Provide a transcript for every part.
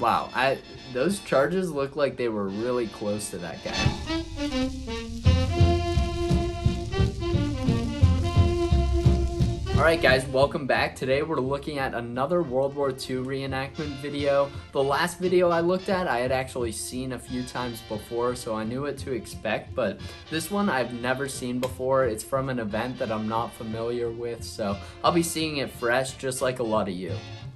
Wow, those charges look like they were really close to that guy. Alright guys, welcome back. Today we're looking at another World War II reenactment video. The last video I looked at, I had actually seen a few times before, so I knew what to expect, but this one I've never seen before. It's from an event that I'm not familiar with, so I'll be seeing it fresh just like a lot of you.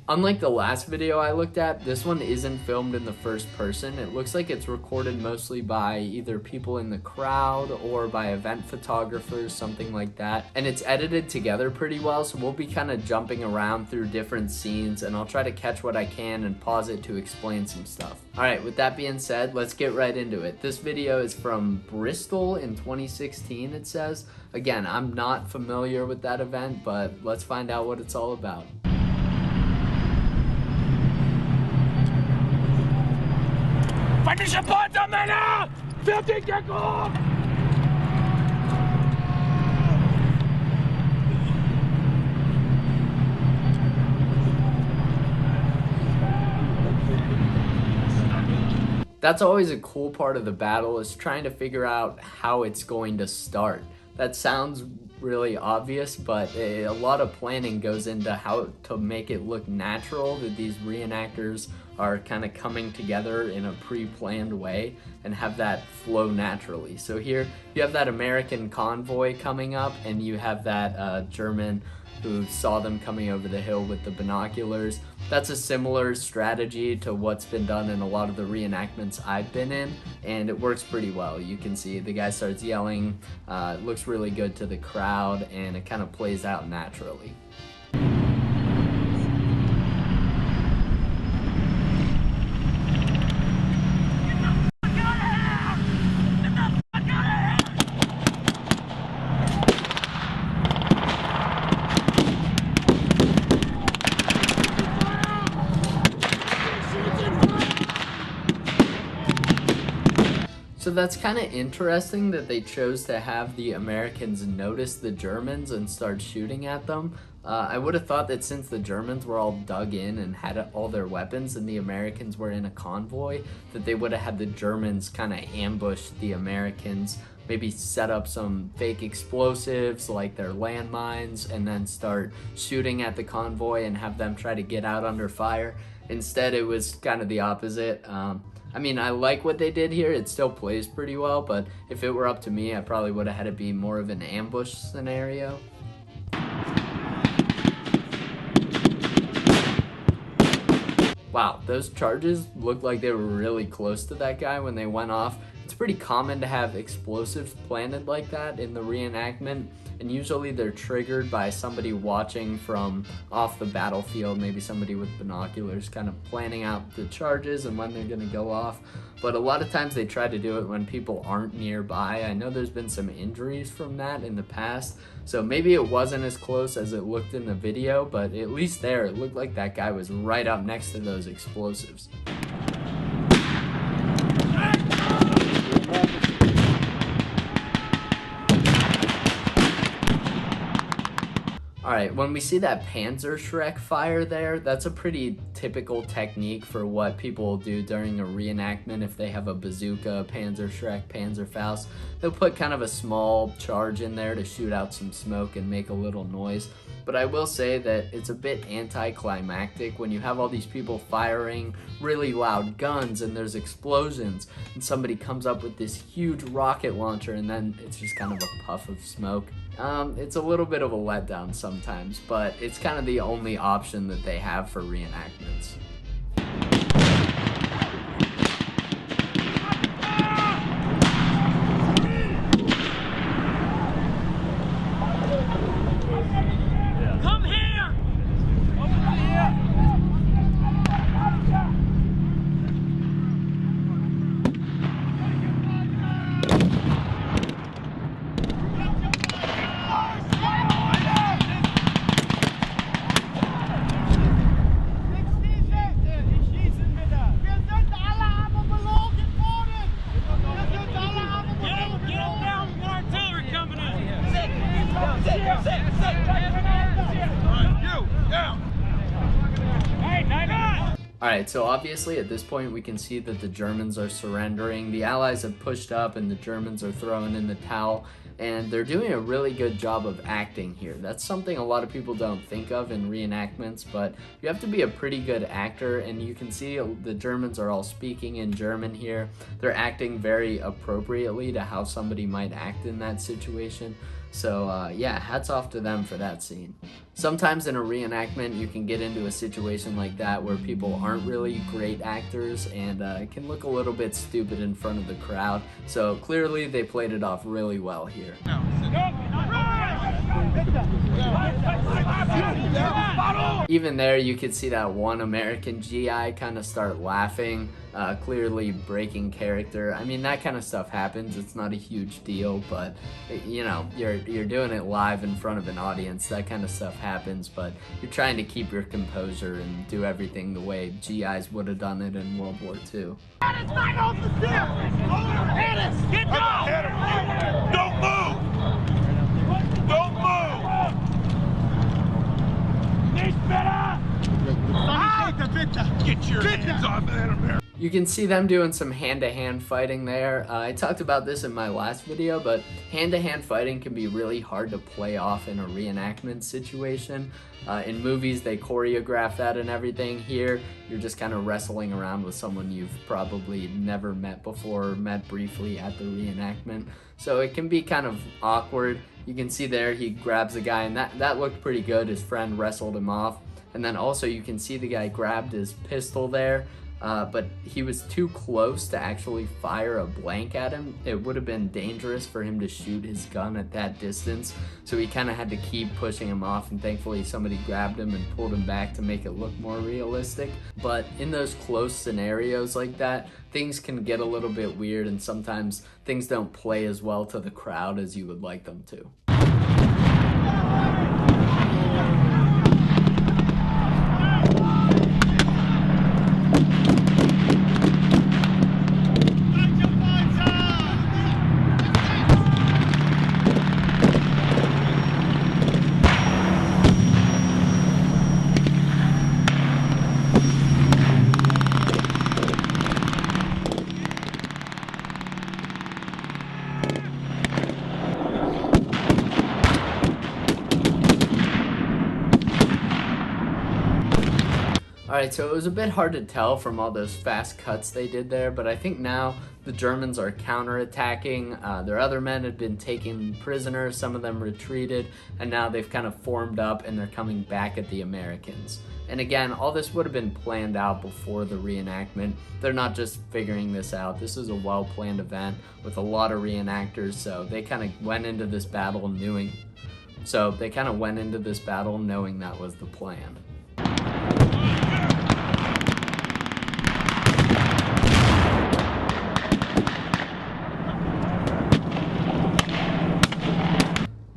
Unlike the last video I looked at, this one isn't filmed in the first person. It looks like it's recorded mostly by either people in the crowd or by event photographers, something like that. And it's edited together pretty well, so we'll be kind of jumping around through different scenes, and I'll try to catch what I can and pause it to explain some stuff. Alright, with that being said, let's get right into it. This video is from Bristol in 2016, it says. Again, I'm not familiar with that event, but let's find out what it's all about. Feindliche Panzer, Männer! Fertig, Deckung! That's always a cool part of the battle, is trying to figure out how it's going to start. That sounds really obvious, but a lot of planning goes into how to make it look natural, that these reenactors are kind of coming together in a pre-planned way and have that flow naturally. So here you have that American convoy coming up, and you have that German who saw them coming over the hill with the binoculars. That's a similar strategy to what's been done in a lot of the reenactments I've been in, and it works pretty well. You can see the guy starts yelling, it looks really good to the crowd, and it kind of plays out naturally. So that's kind of interesting that they chose to have the Americans notice the Germans and start shooting at them. I would have thought that since the Germans were all dug in and had all their weapons and the Americans were in a convoy, that they would have had the Germans kind of ambush the Americans, maybe set up some fake explosives like their landmines, and then start shooting at the convoy and have them try to get out under fire. Instead, it was kind of the opposite. I mean, I like what they did here. It still plays pretty well, but if it were up to me, I probably would have had it be more of an ambush scenario. Wow, those charges looked like they were really close to that guy when they went off. It's pretty common to have explosives planted like that in the reenactment, and usually they're triggered by somebody watching from off the battlefield, maybe somebody with binoculars kind of planning out the charges and when they're gonna go off. But a lot of times they try to do it when people aren't nearby. I know there's been some injuries from that in the past, so maybe it wasn't as close as it looked in the video, but at least there it looked like that guy was right up next to those explosives. Alright, when we see that Panzerschreck fire there, that's a pretty typical technique for what people will do during a reenactment. If they have a bazooka, Panzerschreck, Panzerfaust, they'll put kind of a small charge in there to shoot out some smoke and make a little noise. But I will say that it's a bit anticlimactic when you have all these people firing really loud guns and there's explosions and somebody comes up with this huge rocket launcher and then it's just kind of a puff of smoke. It's a little bit of a letdown sometimes, but it's kind of the only option that they have for reenactments. Alright, so obviously at this point we can see that the Germans are surrendering. The Allies have pushed up and the Germans are throwing in the towel, and they're doing a really good job of acting here. That's something a lot of people don't think of in reenactments, but you have to be a pretty good actor, and you can see the Germans are all speaking in German here. They're acting very appropriately to how somebody might act in that situation. So yeah, hats off to them for that scene. Sometimes in a reenactment you can get into a situation like that where people aren't really great actors, and it can look a little bit stupid in front of the crowd. So clearly they played it off really well here. Even there you could see that one American GI kind of start laughing, clearly breaking character. I mean, that kind of stuff happens. It's not a huge deal, but you know, you're doing it live in front of an audience. That kind of stuff happens, but you're trying to keep your composure and do everything the way GIs would have done it in World War II. Get down! Don't move! Don't move! Nicht better! Get your hands off of that American! You can see them doing some hand-to-hand fighting there. I talked about this in my last video, but hand-to-hand fighting can be really hard to play off in a reenactment situation. In movies, they choreograph that and everything. Here, you're just kind of wrestling around with someone you've probably never met before or met briefly at the reenactment. So it can be kind of awkward. You can see there he grabs a guy, and that looked pretty good. His friend wrestled him off. And then also you can see the guy grabbed his pistol there. But he was too close to actually fire a blank at him. It would have been dangerous for him to shoot his gun at that distance, so he kind of had to keep pushing him off, and thankfully somebody grabbed him and pulled him back to make it look more realistic. But in those close scenarios like that, things can get a little bit weird, and sometimes things don't play as well to the crowd as you would like them to. Alright, so it was a bit hard to tell from all those fast cuts they did there, but I think now the Germans are counterattacking. Their other men had been taken prisoner, some of them retreated, and now they've kind of formed up and they're coming back at the Americans. And again, all this would have been planned out before the reenactment. They're not just figuring this out. This is a well-planned event with a lot of reenactors, so they kind of went into this battle knowing that was the plan.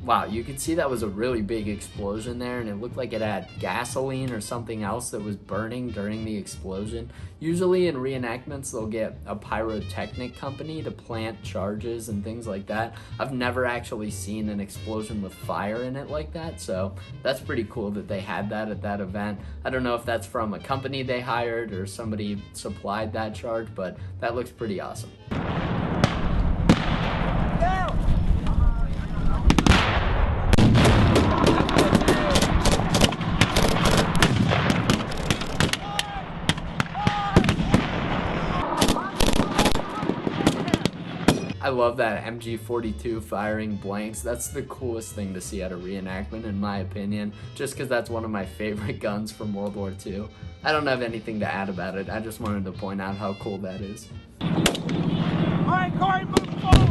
Wow, you can see that was a really big explosion there, and it looked like it had gasoline or something else that was burning during the explosion. Usually in reenactments, they'll get a pyrotechnic company to plant charges and things like that. I've never actually seen an explosion with fire in it like that, so that's pretty cool that they had that at that event. I don't know if that's from a company they hired or somebody supplied that charge, but that looks pretty awesome. I love that MG42 firing blanks. That's the coolest thing to see at a reenactment, in my opinion, just because that's one of my favorite guns from World War II. I don't have anything to add about it. I just wanted to point out how cool that is. All right, Corey, move forward!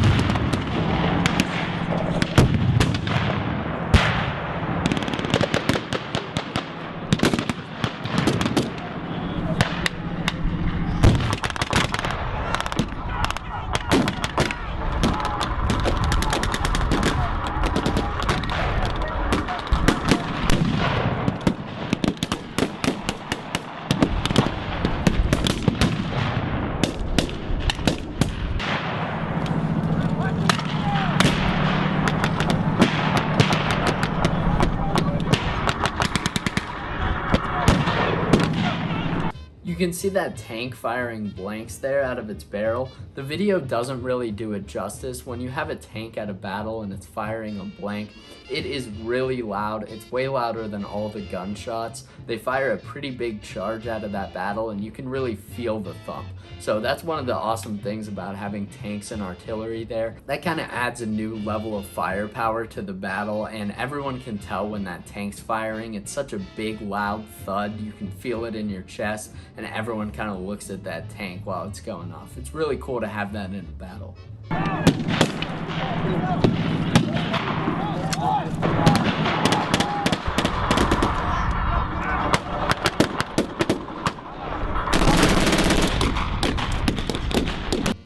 can see that tank firing blanks there out of its barrel. The video doesn't really do it justice. When you have a tank at a battle and it's firing a blank, it is really loud. It's way louder than all the gunshots. They fire a pretty big charge out of that battle and you can really feel the thump. So that's one of the awesome things about having tanks and artillery there. That kind of adds a new level of firepower to the battle, and everyone can tell when that tank's firing. It's such a big loud thud, you can feel it in your chest, and everyone kind of looks at that tank while it's going off. It's really cool to have that in a battle.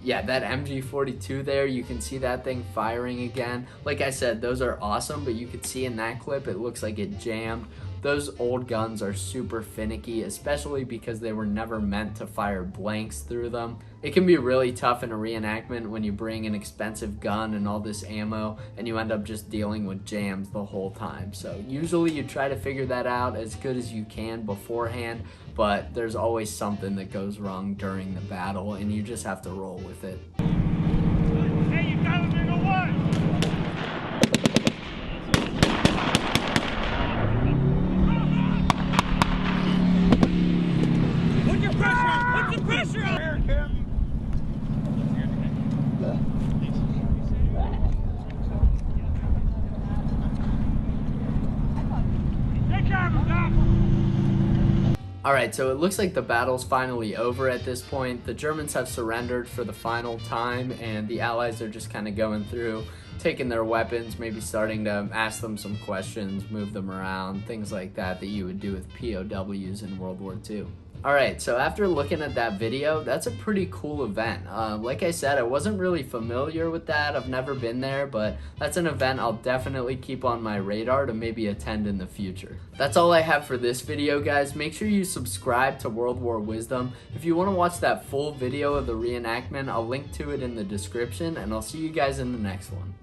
Yeah, that MG42 there, you can see that thing firing again. Like I said, those are awesome, but you could see in that clip, it looks like it jammed. Those old guns are super finicky, especially because they were never meant to fire blanks through them. It can be really tough in a reenactment when you bring an expensive gun and all this ammo and you end up just dealing with jams the whole time. So usually you try to figure that out as good as you can beforehand, but there's always something that goes wrong during the battle and you just have to roll with it. Hey, you got him in the one! Put your pressure on! Put the pressure on! Here, Tim. Take care of him, Doc! Alright, so it looks like the battle's finally over at this point. The Germans have surrendered for the final time, and the Allies are just kind of going through, taking their weapons, maybe starting to ask them some questions, move them around, things like that that you would do with POWs in World War II. Alright, so after looking at that video, that's a pretty cool event. Like I said, I wasn't really familiar with that. I've never been there, but that's an event I'll definitely keep on my radar to maybe attend in the future. That's all I have for this video, guys. Make sure you subscribe to World War Wisdom. If you want to watch that full video of the reenactment, I'll link to it in the description, and I'll see you guys in the next one.